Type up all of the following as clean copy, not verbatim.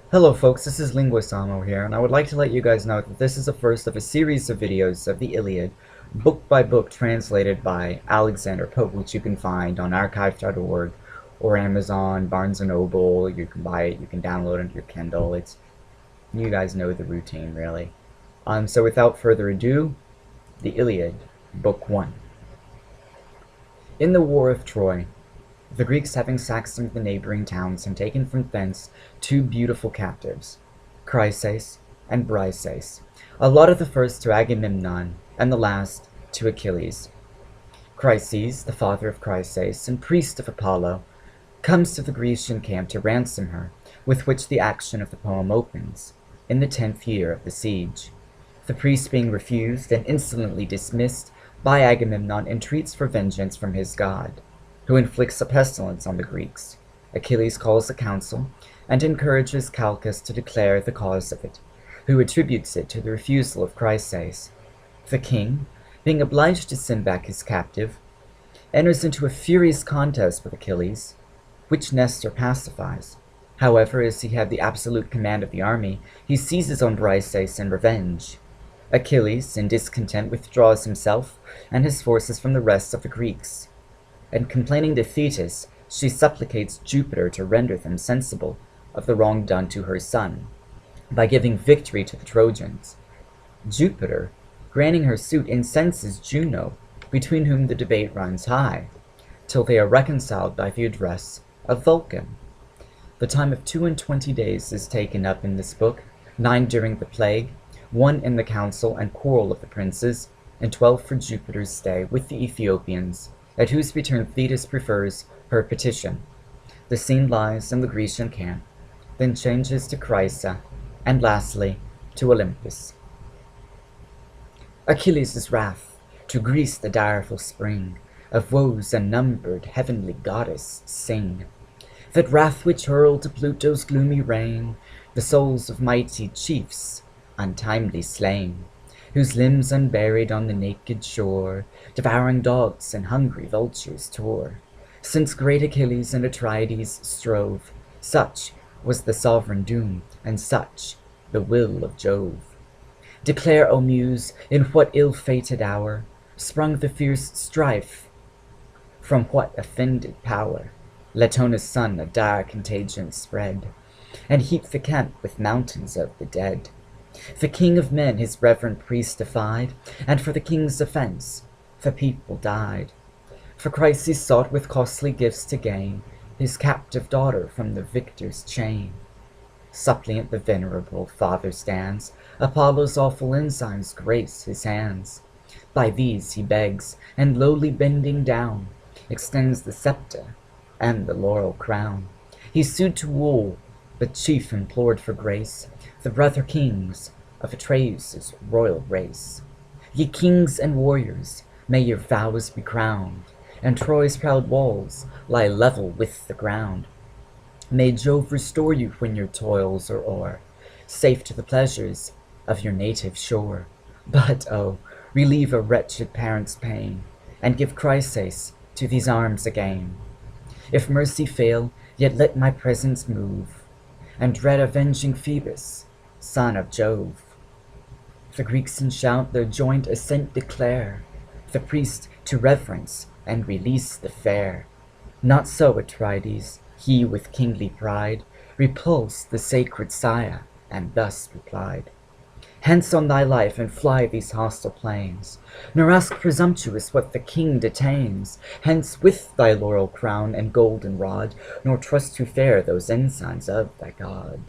Hello folks, this is Linguisamo here, and I would like to let you guys know that this is the first of a series of videos of the Iliad, book by book translated by Alexander Pope, which you can find on archive.org or Amazon, Barnes & Noble. You can buy it, you can download it on your Kindle. You guys know the routine, really. So without further ado, the Iliad, Book 1. In the War of Troy, the Greeks having sacked some of the neighboring towns and taken from thence two beautiful captives, Chryses and Briseis, allotted the first to Agamemnon and the last to Achilles. Chryses, the father of Chryses and priest of Apollo, comes to the Grecian camp to ransom her, with which the action of the poem opens, in the 10th year of the siege. The priest being refused and insolently dismissed by Agamemnon entreats for vengeance from his god, who inflicts a pestilence on the Greeks. Achilles calls a council and encourages Calchas to declare the cause of it, who attributes it to the refusal of Chryses. The king, being obliged to send back his captive, enters into a furious contest with Achilles, which Nestor pacifies. However, as he had the absolute command of the army, he seizes on Briseis in revenge. Achilles, in discontent, withdraws himself and his forces from the rest of the Greeks, and complaining to Thetis, she supplicates Jupiter to render them sensible of the wrong done to her son, by giving victory to the Trojans. Jupiter, granting her suit, incenses Juno, between whom the debate runs high, till they are reconciled by the address of Vulcan. The time of 22 days is taken up in this book, 9 during the plague, 1 in the council and quarrel of the princes, and 12 for Jupiter's stay with the Ethiopians, at whose return Thetis prefers her petition. The scene lies in the Grecian camp, then changes to Chrysa, and lastly to Olympus. Achilles' wrath, to Greece the direful spring, of woes unnumbered, heavenly goddess, sing. That wrath which hurled to Pluto's gloomy reign the souls of mighty chiefs, untimely slain, whose limbs unburied on the naked shore devouring dogs and hungry vultures tore. Since great Achilles and Atrides strove, such was the sovereign doom, and such the will of Jove. Declare, O Muse, in what ill-fated hour sprung the fierce strife, from what offended power Latona's son a dire contagion spread, and heaped the camp with mountains of the dead. The king of men his reverend priest defied, and for the king's offense the people died. For Chryses sought with costly gifts to gain his captive daughter from the victor's chain. Suppliant the venerable father stands, Apollo's awful ensigns grace his hands. By these he begs, and lowly bending down, extends the scepter and the laurel crown. He sued to woo, but chief implored for grace, the brother kings of Atreus' royal race. Ye kings and warriors, may your vows be crowned, and Troy's proud walls lie level with the ground. May Jove restore you when your toils are o'er, safe to the pleasures of your native shore. But, oh, relieve a wretched parent's pain, and give Chryses to these arms again. If mercy fail, yet let my presence move, and dread avenging Phoebus, son of Jove. The Greeks in shout their joint assent declare, the priest to reverence and release the fair. Not so Atrides, he with kingly pride repulsed the sacred sire, and thus replied: Hence on thy life, and fly these hostile plains, nor ask presumptuous what the king detains. Hence with thy laurel crown and golden rod, nor trust too fair those ensigns of thy god.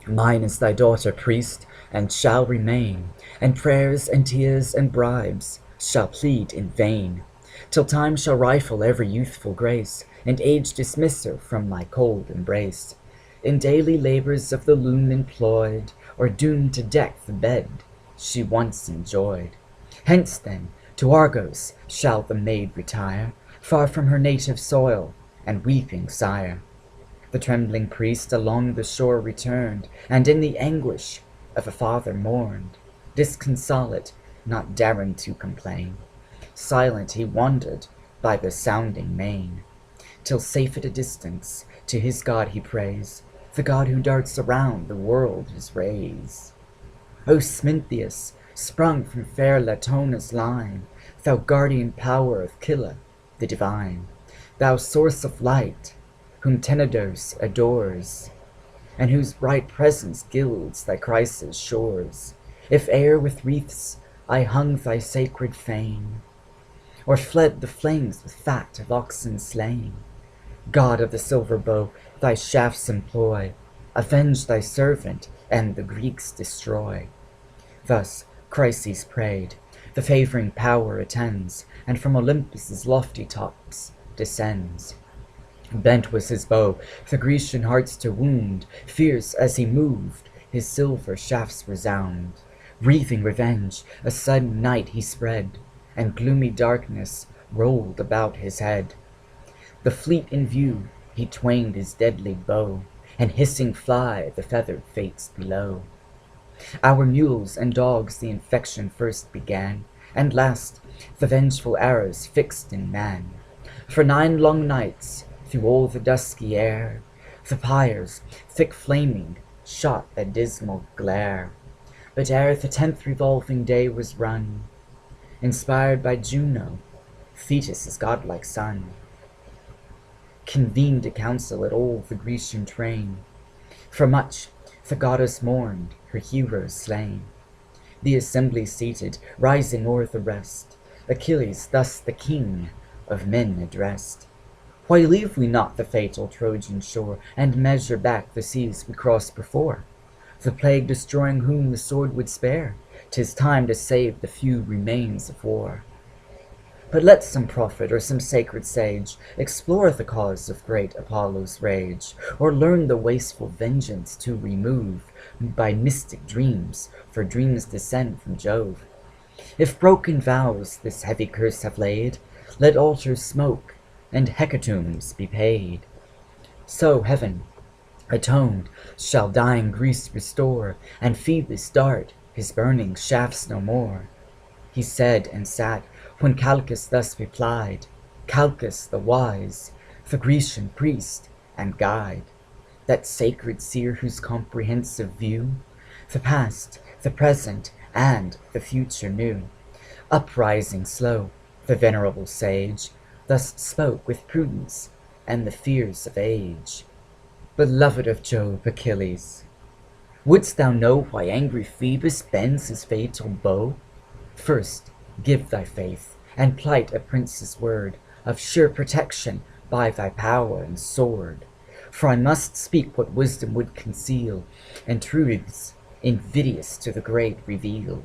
Mine is thy daughter, priest, and shall remain, and prayers and tears and bribes shall plead in vain, till time shall rifle every youthful grace, and age dismiss her from my cold embrace. In daily labors of the loom employed, or doomed to deck the bed she once enjoyed. Hence then to Argos shall the maid retire, far from her native soil and weeping sire. The trembling priest along the shore returned, and in the anguish of a father mourned. Disconsolate, not daring to complain, silent he wandered by the sounding main, till safe at a distance to his God he prays, the god who darts around the world his rays. O Smintheus, sprung from fair Latona's line, thou guardian power of Killa, the divine, thou source of light, whom Tenedos adores, and whose bright presence gilds thy Chrysa's shores, if e'er with wreaths I hung thy sacred fane, or fled the flames with fat of oxen slain, God of the silver bow, thy shafts employ, avenge thy servant, and the Greeks destroy. Thus Chryses prayed, the favouring power attends, and from Olympus's lofty tops descends. Bent was his bow, the Grecian hearts to wound, fierce as he moved, his silver shafts resound. Breathing revenge, a sudden night he spread, and gloomy darkness rolled about his head. The fleet in view, he twanged his deadly bow, and hissing fly the feathered fates below. Our mules and dogs the infection first began, and last the vengeful arrows fixed in man. For 9 long nights, through all the dusky air, the pyres, thick flaming, shot a dismal glare. But ere the 10th revolving day was run, inspired by Juno, Thetis' godlike son, convened a council at all the Grecian train, for much the goddess mourned her heroes slain. The assembly seated, rising o'er the rest, Achilles thus the king of men addressed. Why leave we not the fatal Trojan shore, and measure back the seas we crossed before? The plague destroying whom the sword would spare, 'tis time to save the few remains of war. But let some prophet or some sacred sage explore the cause of great Apollo's rage, or learn the wasteful vengeance to remove by mystic dreams, for dreams descend from Jove. If broken vows this heavy curse have laid, let altars smoke and hecatombs be paid. So heaven, atoned, shall dying Greece restore, and Phoebus dart his burning shafts no more. He said and sat, when Calchas thus replied, Calchas the wise, the Grecian priest and guide, that sacred seer whose comprehensive view the past, the present, and the future knew. Uprising slow, the venerable sage thus spoke with prudence and the fears of age. Beloved of Jove, Achilles, wouldst thou know why angry Phoebus bends his fatal bow? First, give thy faith, and plight a prince's word of sure protection by thy power and sword. For I must speak what wisdom would conceal, and truths invidious to the great reveal.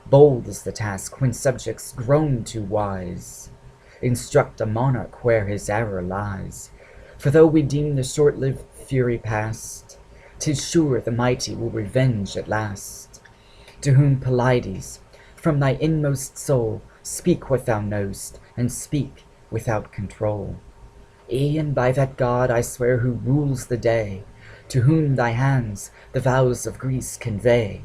Bold is the task when subjects grown too wise instruct a monarch where his error lies. For though we deem the short-lived fury past, 'tis sure the mighty will revenge at last. To whom Pylades, from thy inmost soul, speak what thou knowst, and speak without control. E'en by that God I swear who rules the day, to whom thy hands the vows of Greece convey,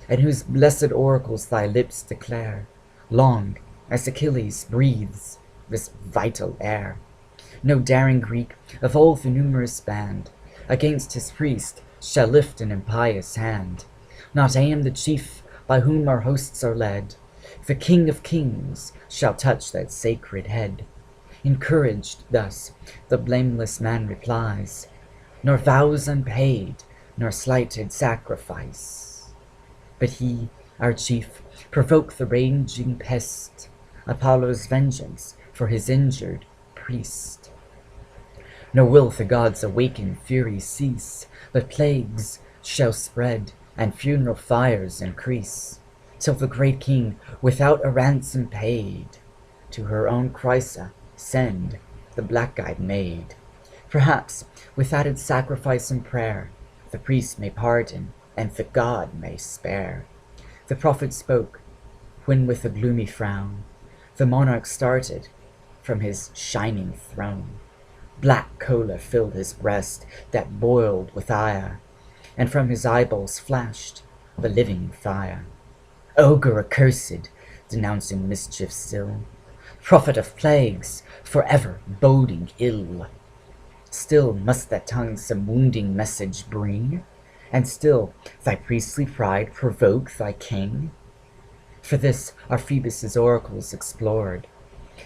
and whose blessed oracles thy lips declare, long as Achilles breathes this vital air. No daring Greek of all the numerous band against his priest shall lift an impious hand. Not e'en the chief by whom our hosts are led, the King of Kings, shall touch that sacred head. Encouraged thus, the blameless man replies, nor vows unpaid, nor slighted sacrifice. But he, our chief, provoke the raging pest, Apollo's vengeance for his injured priest. Nor will the gods' awakened fury cease, but plagues shall spread, and funeral fires increase, till the great king, without a ransom paid, to her own Chrysa send the black-eyed maid. Perhaps, with added sacrifice and prayer, the priest may pardon, and the god may spare. The prophet spoke, when with a gloomy frown, the monarch started from his shining throne. Black choler filled his breast that boiled with ire, and from his eyeballs flashed the living fire. Ogre accursed, denouncing mischief still, prophet of plagues, forever boding ill. Still must that tongue some wounding message bring, and still thy priestly pride provoke thy king. For this are Phoebus' oracles explored,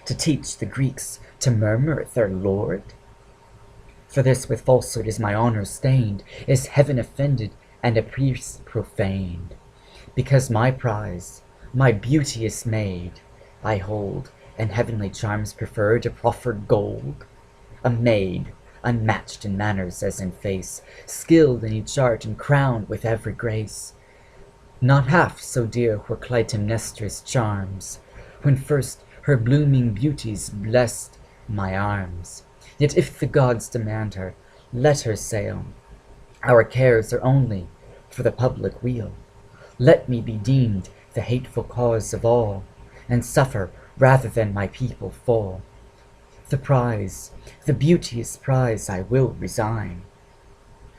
to teach the Greeks to murmur at their lord. For this with falsehood is my honor stained, is heaven offended, and a priest profaned. Because my prize, my beauteous maid, I hold, and heavenly charms prefer to proffered gold. A maid, unmatched in manners as in face, skilled in each art and crowned with every grace. Not half so dear were Clytemnestra's charms, when first her blooming beauties blessed my arms. Yet if the gods demand her, let her sail. Our cares are only for the public weal. Let me be deemed the hateful cause of all, and suffer rather than my people fall. The prize, the beauteous prize I will resign,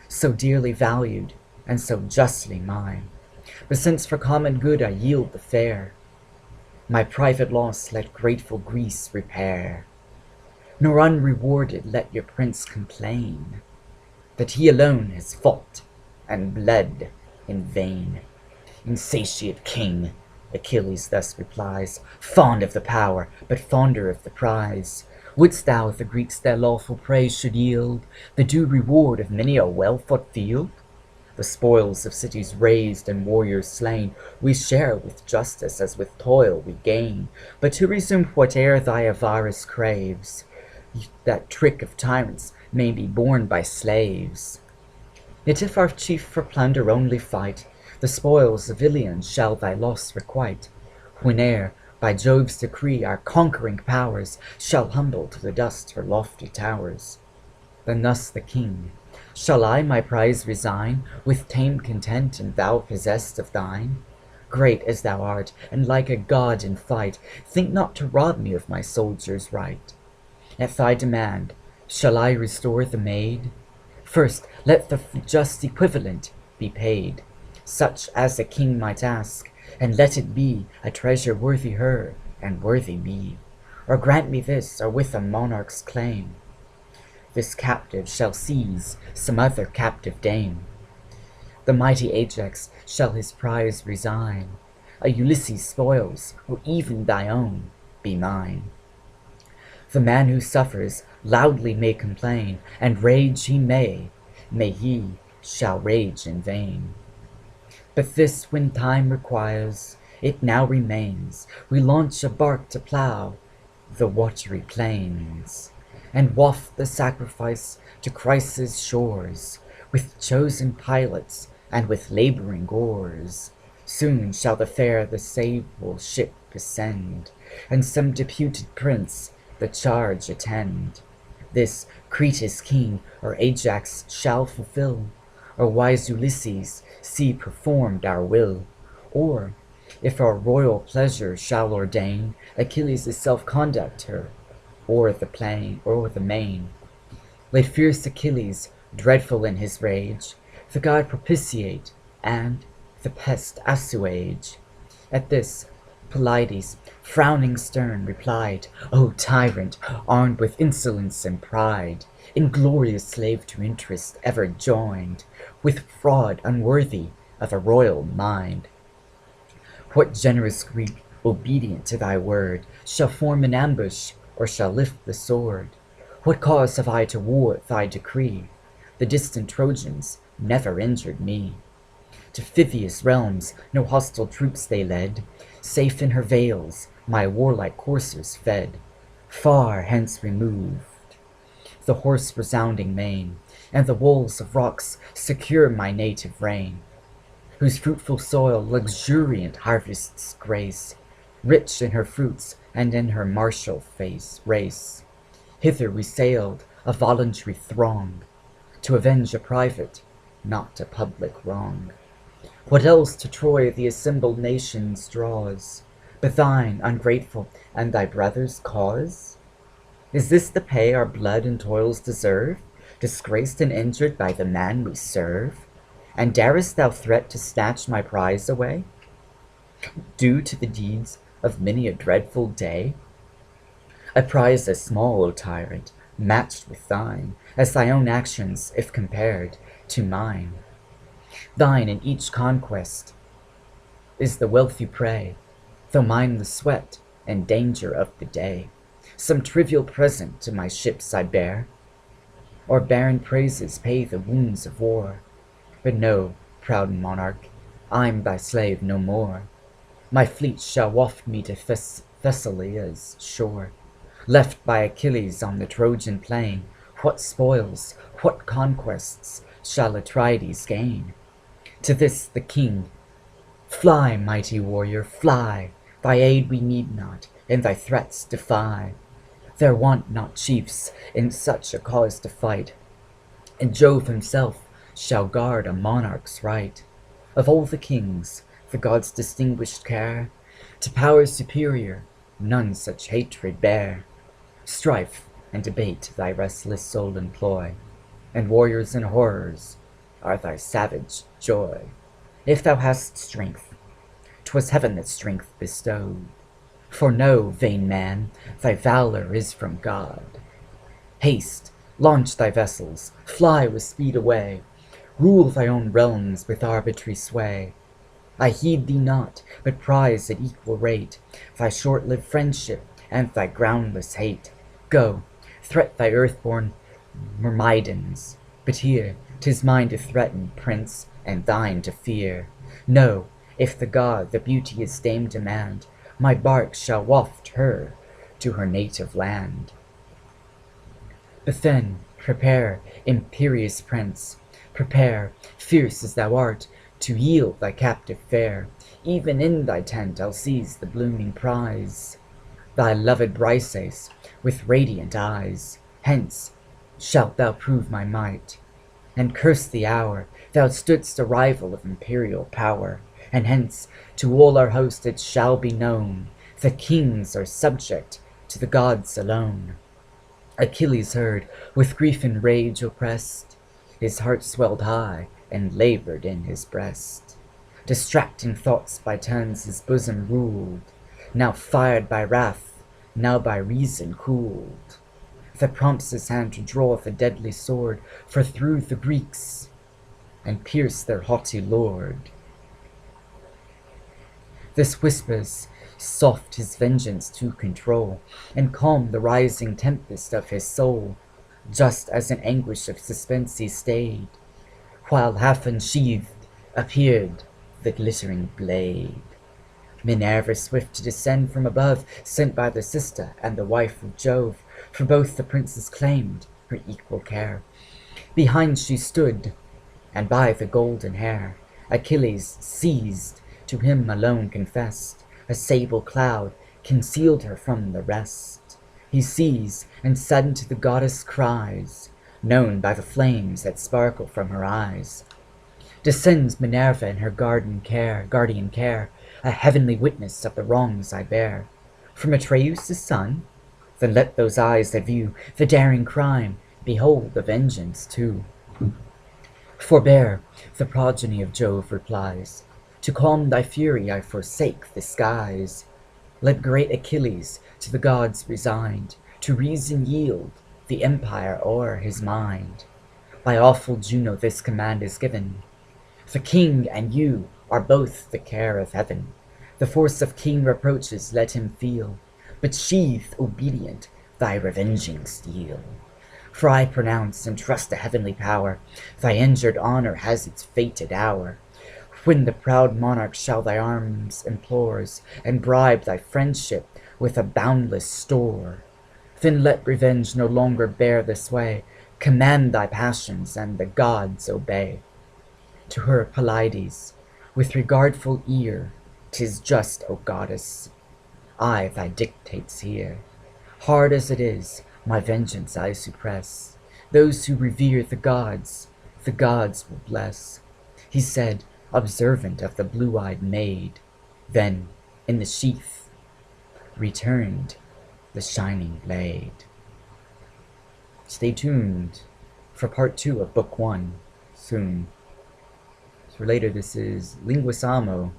so dearly valued and so justly mine. But since for common good I yield the fair, my private loss let grateful Greece repair. Nor unrewarded let your prince complain, that he alone has fought and bled in vain. Insatiate king, Achilles thus replies, fond of the power, but fonder of the prize. Wouldst thou the Greeks their lawful praise should yield, the due reward of many a well-fought field? The spoils of cities razed and warriors slain we share with justice as with toil we gain. But to resume whate'er thy avarice craves, that trick of tyrants may be borne by slaves. Yet if our chief for plunder only fight, the spoils of Iliad shall thy loss requite, whene'er by Jove's decree our conquering powers shall humble to the dust her lofty towers. Then thus the king, shall I my prize resign, with tame content and thou possessed of thine? Great as thou art, and like a god in fight, think not to rob me of my soldier's right. At thy demand, shall I restore the maid? First let the just equivalent be paid, such as a king might ask, and let it be a treasure worthy her, and worthy me. Or grant me this, or with a monarch's claim, this captive shall seize some other captive dame. The mighty Ajax shall his prize resign, a Ulysses' spoils, or even thy own, be mine. The man who suffers loudly may complain, and rage he may he shall rage in vain. But this when time requires, it now remains, we launch a bark to plough the watery plains, and waft the sacrifice to Chrysa's shores, with chosen pilots and with laboring oars. Soon shall the sable ship ascend, and some deputed prince the charge attend. This Creta's king or Ajax shall fulfill, or wise Ulysses see performed our will. Or, if our royal pleasure shall ordain, Achilles' self-conduct her, or the plain, or the main. Let fierce Achilles, dreadful in his rage, the god propitiate, and the pest assuage. At this, Pelides, frowning stern, replied, O tyrant, armed with insolence and pride, inglorious slave to interest ever joined, with fraud unworthy of a royal mind. What generous Greek, obedient to thy word, shall form an ambush, or shall lift the sword? What cause have I to war thy decree? The distant Trojans never injured me. To Phthia's realms no hostile troops they led, safe in her vales my warlike coursers fed. Far hence removed, the horse-resounding main, and the walls of rocks secure my native reign, whose fruitful soil luxuriant harvests grace, rich in her fruits and in her martial race. Hither we sailed, a voluntary throng, to avenge a private, not a public wrong. What else to Troy the assembled nations draws, but thine, ungrateful, and thy brother's cause? Is this the pay our blood and toils deserve, disgraced and injured by the man we serve? And darest thou threat to snatch my prize away, due to the deeds of many a dreadful day? A prize as small, O tyrant, matched with thine, as thy own actions if compared to mine. Thine in each conquest is the wealth you pray, though mine the sweat and danger of the day. Some trivial present to my ships I bear, or barren praises pay the wounds of war. But know, proud monarch, I'm thy slave no more. My fleet shall waft me to Thessalia's shore. Left by Achilles on the Trojan plain, what spoils, what conquests shall Atrides gain? To this the king, fly, mighty warrior, fly! Thy aid we need not, and thy threats defy. There want not chiefs in such a cause to fight, and Jove himself shall guard a monarch's right. Of all the kings, the gods' distinguished care, to powers superior, none such hatred bear. Strife and debate thy restless soul employ, and warriors and horrors are thy savage joy. If thou hast strength, 'twas heaven that strength bestowed. For know, vain man, thy valor is from God. Haste, launch thy vessels, fly with speed away, rule thy own realms with arbitrary sway. I heed thee not, but prize at equal rate thy short-lived friendship and thy groundless hate. Go, threat thy earth-born Myrmidons, but here 'tis mine to threaten, prince, and thine to fear. Know, if the god the beauteous dame demand, my bark shall waft her to her native land. But then, prepare, imperious prince, prepare, fierce as thou art, to yield thy captive fair. Even in thy tent I'll seize the blooming prize, thy loved Briseis with radiant eyes. Hence shalt thou prove my might, and curse the hour thou stoodst a rival of imperial power. And hence to all our host it shall be known that kings are subject to the gods alone. Achilles heard, with grief and rage oppressed, his heart swelled high and labored in his breast. Distracting thoughts by turns his bosom ruled, now fired by wrath, now by reason cooled. That prompts his hand to draw the deadly sword, for through the Greeks, and pierce their haughty lord. This whispers soft his vengeance to control, and calm the rising tempest of his soul, just as in anguish of suspense he stayed, while half unsheathed appeared the glittering blade. Minerva swift to descend from above, sent by the sister and the wife of Jove, for both the princes claimed her equal care. Behind she stood, and by the golden hair Achilles seized, to him alone confessed. A sable cloud concealed her from the rest. He sees, and sudden to the goddess cries, known by the flames that sparkle from her eyes. Descends Minerva in her guardian care, a heavenly witness of the wrongs I bear. From Atreus' son? Then let those eyes that view the daring crime behold the vengeance too. Forbear, the progeny of Jove replies. To calm thy fury I forsake the skies. Let great Achilles, to the gods resigned, to reason yield the empire o'er his mind. By awful Juno this command is given. The king and you are both the care of heaven. The force of keen reproaches let him feel, but sheathe, obedient, thy revenging steel. For I pronounce and trust the heavenly power, thy injured honor has its fated hour, when the proud monarch shall thy arms implores, and bribe thy friendship with a boundless store. Then let revenge no longer bear the sway, command thy passions, and the gods obey. To her Pylades, with regardful ear, 'tis just, O goddess, I thy dictates hear. Hard as it is, my vengeance I suppress. Those who revere the gods will bless. He said, observant of the blue-eyed maid. Then, in the sheath, returned the shining blade. Stay tuned for part 2 of book 1 soon. For later, this is Linguisamo